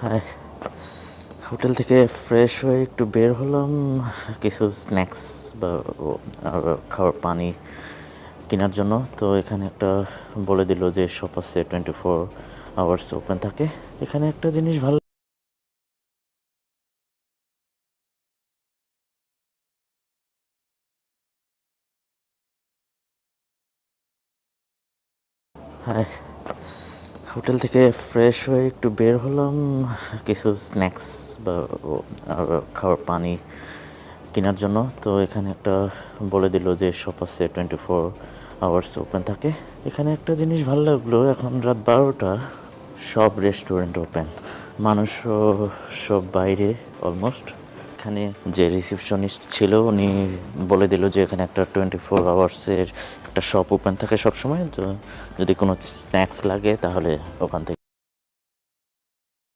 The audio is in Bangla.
হ্যাঁ, হোটেল থেকে ফ্রেশ হয়ে একটু বের হলাম কিছু স্ন্যাক্স বা আর খাওয়ার পানি কেনার জন্য। তো এখানে একটা বলে দিল যে শপ আছে 24 আওয়ার্স ওপেন থাকে। এখানে একটা জিনিস ভালো, হ্যাঁ, হোটেল থেকে ফ্রেশ হয়ে একটু বের হলাম কিছু স্ন্যাক্স বা আর খাওয়ার পানি কেনার জন্য। তো এখানে একটা বলে দিল যে শপ আছে 24 আওয়ার্স ওপেন থাকে। এখানে একটা জিনিস ভালো লাগলো, এখন রাত 12টা, সব রেস্টুরেন্ট ওপেন, মানুষও সব বাইরে অলমোস্ট। এখানে যে রিসেপশনিস্ট ছিল উনি বলে দিল যে এখানে একটা 24 আওয়ার্সের একটা শপ ওপেন থাকে সবসময়, তো যদি কোনো স্ন্যাক্স লাগে তাহলে ওখান থেকে